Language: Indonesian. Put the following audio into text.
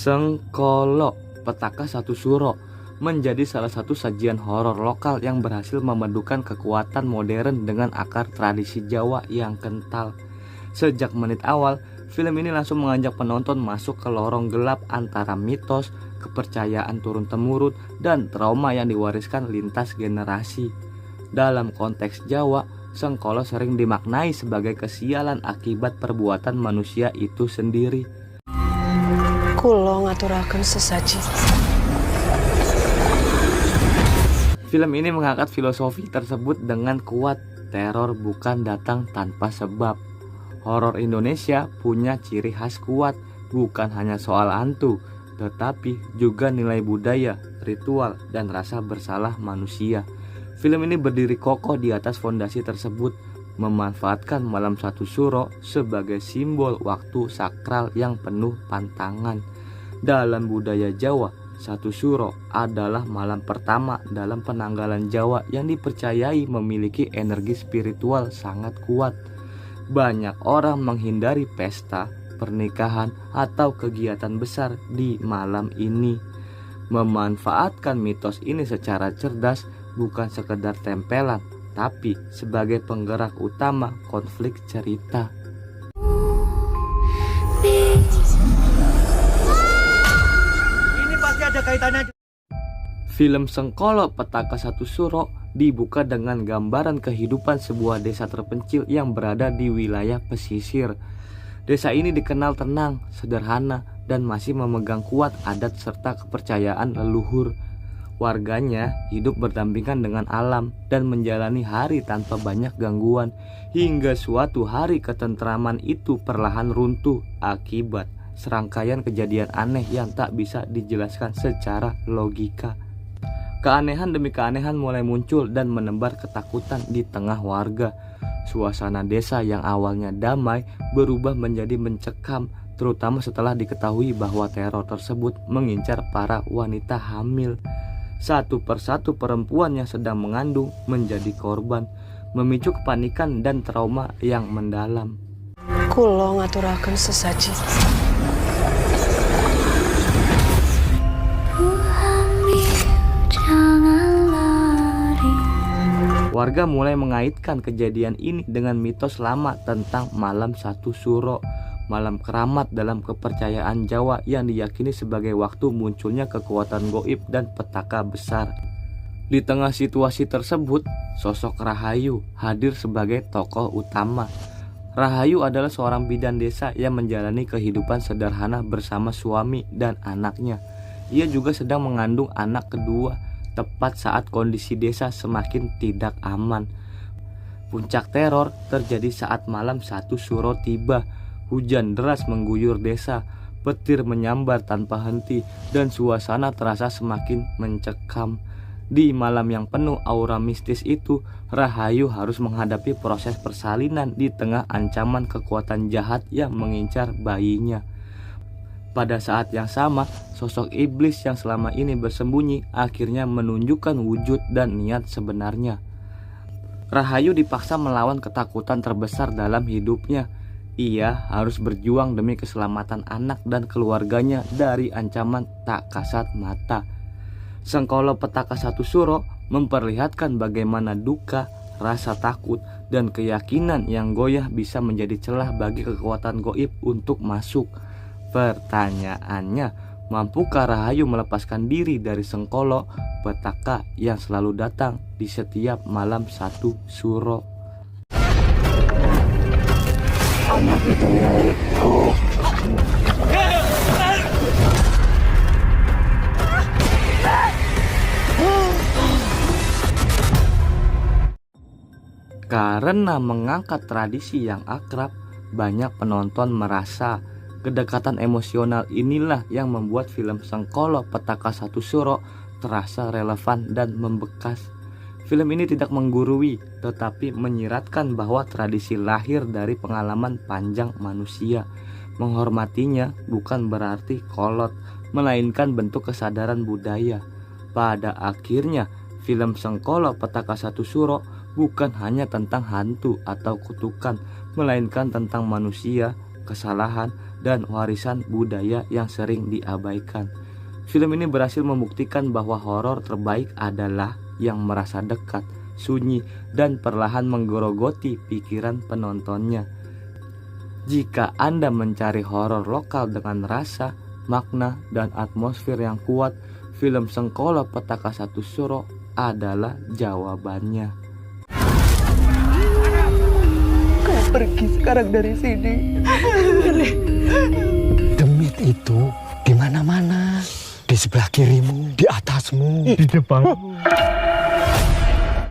Sengkolo Petaka Satu Suro menjadi salah satu sajian horor lokal yang berhasil memadukan kekuatan modern dengan akar tradisi Jawa yang kental. Sejak menit awal, film ini langsung mengajak penonton masuk ke lorong gelap antara mitos, kepercayaan turun-temurun, dan trauma yang diwariskan lintas generasi. Dalam konteks Jawa, Sengkolo sering dimaknai sebagai kesialan akibat perbuatan manusia itu sendiri. Kulo ngaturaken sesaji. Film ini mengangkat filosofi tersebut dengan kuat. Teror bukan datang tanpa sebab. Horor Indonesia punya ciri khas kuat, bukan hanya soal hantu, tetapi juga nilai budaya, ritual, dan rasa bersalah manusia. Film ini berdiri kokoh di atas fondasi tersebut, memanfaatkan malam Satu Suro sebagai simbol waktu sakral yang penuh pantangan. Dalam budaya Jawa, Satu Suro adalah malam pertama dalam penanggalan Jawa yang dipercayai memiliki energi spiritual sangat kuat. Banyak orang menghindari pesta, pernikahan, atau kegiatan besar di malam ini. Memanfaatkan mitos ini secara cerdas bukan sekedar tempelan, tapi sebagai penggerak utama konflik cerita. Ini pasti ada kaitannya. Film Sengkolo Petaka Satu Suro dibuka dengan gambaran kehidupan sebuah desa terpencil yang berada di wilayah pesisir. Desa ini dikenal tenang, sederhana, dan masih memegang kuat adat serta kepercayaan leluhur. Warganya hidup berdampingan dengan alam dan menjalani hari tanpa banyak gangguan, hingga suatu hari ketentraman itu perlahan runtuh akibat serangkaian kejadian aneh yang tak bisa dijelaskan secara logika. Keanehan demi keanehan mulai muncul dan menebar ketakutan di tengah warga. Suasana desa yang awalnya damai berubah menjadi mencekam, terutama setelah diketahui bahwa teror tersebut mengincar para wanita hamil. Satu persatu perempuan yang sedang mengandung menjadi korban, memicu kepanikan dan trauma yang mendalam. Kulo ngaturaken sesaji. Warga mulai mengaitkan kejadian ini dengan mitos lama tentang malam Satu Suro, malam keramat dalam kepercayaan Jawa yang diyakini sebagai waktu munculnya kekuatan goib dan petaka besar. Di tengah situasi tersebut, sosok Rahayu hadir sebagai tokoh utama. Rahayu adalah seorang bidan desa yang menjalani kehidupan sederhana bersama suami dan anaknya. Ia juga sedang mengandung anak kedua, tepat saat kondisi desa semakin tidak aman. Puncak teror terjadi saat malam Satu Suro tiba. Hujan deras mengguyur desa, petir menyambar tanpa henti, dan suasana terasa semakin mencekam. Di malam yang penuh aura mistis itu, Rahayu harus menghadapi proses persalinan di tengah ancaman kekuatan jahat yang mengincar bayinya. Pada saat yang sama, sosok iblis yang selama ini bersembunyi akhirnya menunjukkan wujud dan niat sebenarnya. Rahayu dipaksa melawan ketakutan terbesar dalam hidupnya. Ia harus berjuang demi keselamatan anak dan keluarganya dari ancaman tak kasat mata. Sengkolo Petaka Satu Suro memperlihatkan bagaimana duka, rasa takut, dan keyakinan yang goyah bisa menjadi celah bagi kekuatan goib untuk masuk. Pertanyaannya, mampukah Rahayu melepaskan diri dari Sengkolo Petaka yang selalu datang di setiap malam Satu Suro? Karena mengangkat tradisi yang akrab, banyak penonton merasa kedekatan emosional inilah yang membuat film Sengkolo Petaka Satu Suro terasa relevan dan membekas. Film ini tidak menggurui, tetapi menyiratkan bahwa tradisi lahir dari pengalaman panjang manusia. Menghormatinya bukan berarti kolot, melainkan bentuk kesadaran budaya. Pada akhirnya, film Sengkolo Petaka Satu Suro bukan hanya tentang hantu atau kutukan, melainkan tentang manusia, kesalahan, dan warisan budaya yang sering diabaikan. Film ini berhasil membuktikan bahwa horor terbaik adalah yang merasa dekat, sunyi, dan perlahan menggerogoti pikiran penontonnya. Jika Anda mencari horor lokal dengan rasa, makna, dan atmosfer yang kuat, film Sengkolo Petaka Satu Suro adalah jawabannya. Kau pergi sekarang dari sini. Demit itu di mana-mana, di sebelah kirimu, di atasmu, di depanmu.